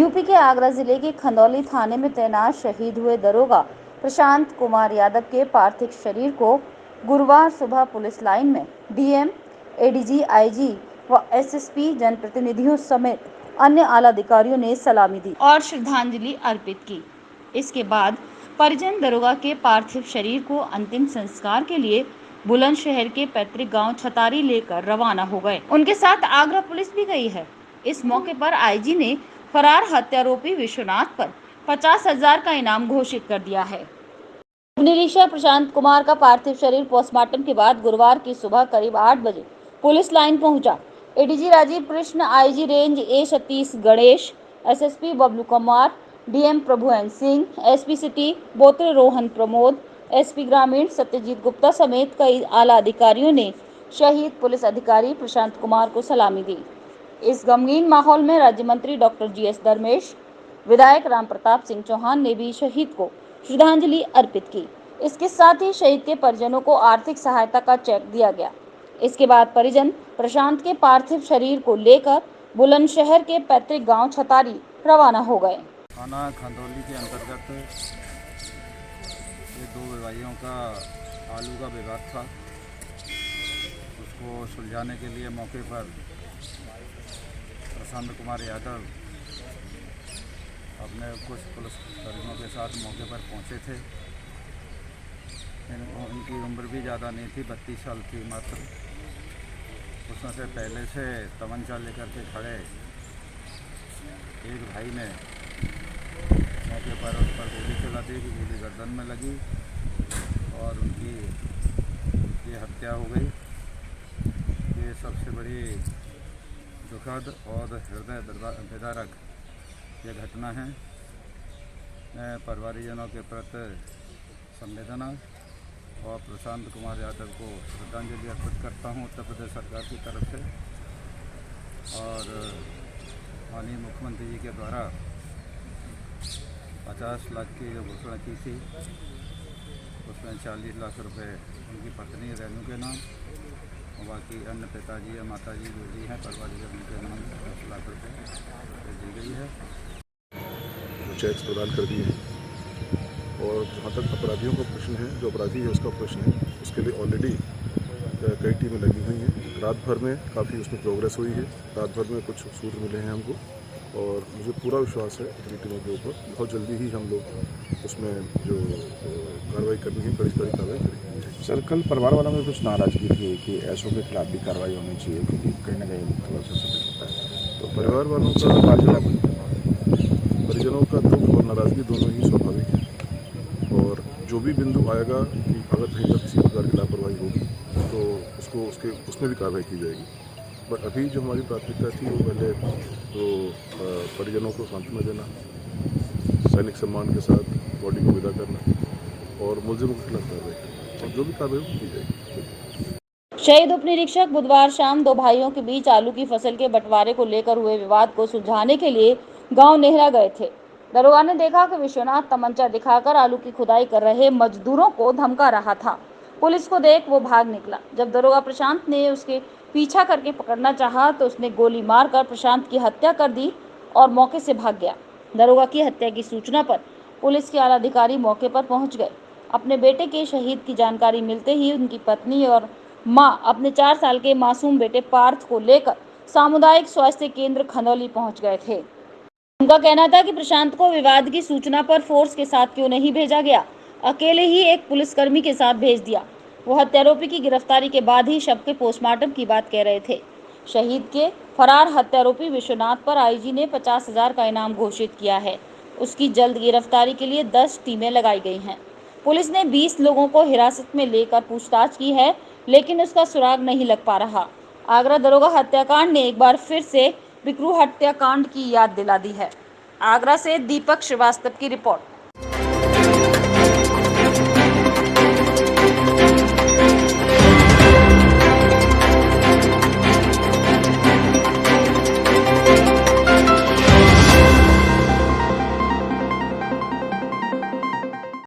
UP के आगरा जिले के खंदौली थाने में तैनात शहीद हुए दरोगा प्रशांत कुमार यादव के पार्थिव शरीर को गुरुवार सुबह पुलिस लाइन में डीएम, एडीजी, आईजी व एसएसपी जनप्रतिनिधियों समेत अन्य आला अधिकारियों ने सलामी दी और श्रद्धांजलि अर्पित की। इसके बाद परिजन दरोगा के पार्थिव शरीर को अंतिम संस्कार के लिए बुलंदशहर के पैतृक गांव छतारी लेकर रवाना हो गए। उनके साथ आगरा पुलिस भी गई है। इस मौके पर आईजी ने फरार हत्यारोपी विश्वनाथ पर 50,000 का इनाम घोषित कर दिया है। निरीक्षक प्रशांत कुमार का पार्थिव शरीर पोस्टमार्टम के बाद गुरुवार की सुबह करीब 8 बजे पुलिस लाइन पहुंचा। ADG Rajeev Krishna, IG range A Satish Ganesh, SSP Bablu Kumar, DM प्रभुएन Singh, SP city Botre Rohan Pramod, SP ग्रामीण सत्यजीत गुप्ता समेत कई आला अधिकारियों ने शहीद पुलिस अधिकारी प्रशांत कुमार को सलामी दी। इस गमगीन माहौल में राज्य मंत्री डॉक्टर जीएस धर्मेश, विधायक राम प्रताप सिंह चौहान ने भी शहीद को श्रद्धांजलि अर्पित की। इसके साथ ही शहीद के परिजनों को आर्थिक सहायता का चेक दिया गया। इसके बाद परिजन प्रशांत के पार्थिव शरीर को लेकर बुलंदशहर के पैतृक गांव छतारी रवाना हो गए। थाना खंदौली के अंतर्गत ये दो भाइयों का आलू का विवाद था, उसको सुलझाने के लिए मौके पर प्रशांत कुमार यादव अपने कुछ पुलिसकर्मियों के साथ मौके पर पहुंचे थे। उनकी उम्र भी ज़्यादा नहीं थी, 32 साल थी मात्र। उसमें से पहले से तमंचा लेकर के खड़े एक भाई ने मौके पर उस पर गोली चला दी कि गोली गर्दन में लगी और उनकी ये हत्या हो गई। ये सबसे बड़ी दुखद और हृदय विदारक ये घटना है। मैं परिवारजनों के प्रति संवेदना और प्रशांत कुमार यादव को श्रद्धांजलि अर्पित करता हूँ उत्तर प्रदेश सरकार की तरफ से। और माननीय मुख्यमंत्री जी के द्वारा 50 लाख की जो घोषणा की थी, उसमें 40 लाख रुपए उनकी पत्नी रेनू के नाम और बाकी अन्य पिताजी या माताजी जो भी हैं परिवारजन उनके नाम 10 लाख रुपए दी गई है। चेक्स प्रदान कर दिए हैं। और जहाँ तक अपराधियों का प्रश्न है, जो अपराधी है उसका प्रश्न है, उसके लिए ऑलरेडी कई टीमें लगी हुई हैं। रात भर में काफ़ी उसमें प्रोग्रेस हुई है। रात भर में कुछ सूत्र मिले हैं हमको और मुझे पूरा विश्वास है अपनी टीमों के ऊपर बहुत जल्दी ही हम लोग उसमें जो कार्रवाई करनी है कड़ी कार्रवाई करेंगे। सर, कल परिवार वालों में कुछ नाराजगी थी कि ऐसों के खिलाफ भी कार्रवाई होनी चाहिए, क्योंकि कहीं ना कहीं थोड़ा सा होता है। तो परिवार वालों का परिजनों का दुख और नाराज़गी दोनों ही स्वाभाविक है। और जो भी बिंदु आएगा कि अगर कहीं तक किसी प्रकार की लापरवाही होगी तो उसमें भी कार्रवाई की जाएगी। बट अभी जो हमारी प्राथमिकता थी वो पहले तो परिजनों को सांत्वना देना, सैनिक सम्मान के साथ बॉडी को विदा करना और मुलजिमों के खिलाफ कार्रवाई करना, और जो भी कार्रवाई की जाएगी। शहीद उप निरीक्षक बुधवार शाम दो भाइयों के बीच आलू की फसल के बंटवारे को लेकर हुए विवाद को सुलझाने के लिए गांव नेहरा गए थे। दरोगा ने देखा कि विश्वनाथ तमंचा दिखाकर आलू की खुदाई कर रहे मजदूरों को धमका रहा था। पुलिस को देख वो भाग निकला। जब दरोगा प्रशांत ने उसके पीछा करके पकड़ना चाहा तो उसने गोली मारकर प्रशांत की हत्या कर दी और मौके से भाग गया। दरोगा की हत्या की सूचना पर पुलिस के आला अधिकारी मौके पर पहुंच गए। अपने बेटे के शहीद की जानकारी मिलते ही उनकी पत्नी और मां अपने 4 साल के मासूम बेटे पार्थ को लेकर सामुदायिक स्वास्थ्य केंद्र खंदौली पहुंच गए थे। उनका कहना था कि प्रशांत को विवाद की सूचना पर फोर्स के साथ क्यों नहीं भेजा गया, अकेले ही एक पुलिसकर्मी के साथ भेज दिया। वो हत्यारोपी की गिरफ्तारी के बाद ही शव के पोस्टमार्टम की बात कह रहे थे। शहीद के फरार हत्यारोपी विश्वनाथ पर आईजी ने 50,000 का इनाम घोषित किया है। उसकी जल्द गिरफ्तारी के लिए 10 टीमें लगाई गई हैं। पुलिस ने 20 लोगों को हिरासत में लेकर पूछताछ की है, लेकिन उसका सुराग नहीं लग पा रहा। आगरा दरोगा हत्याकांड ने एक बार फिर से बिकरू हत्याकांड की याद दिला दी है। आगरा से दीपक श्रीवास्तव की रिपोर्ट।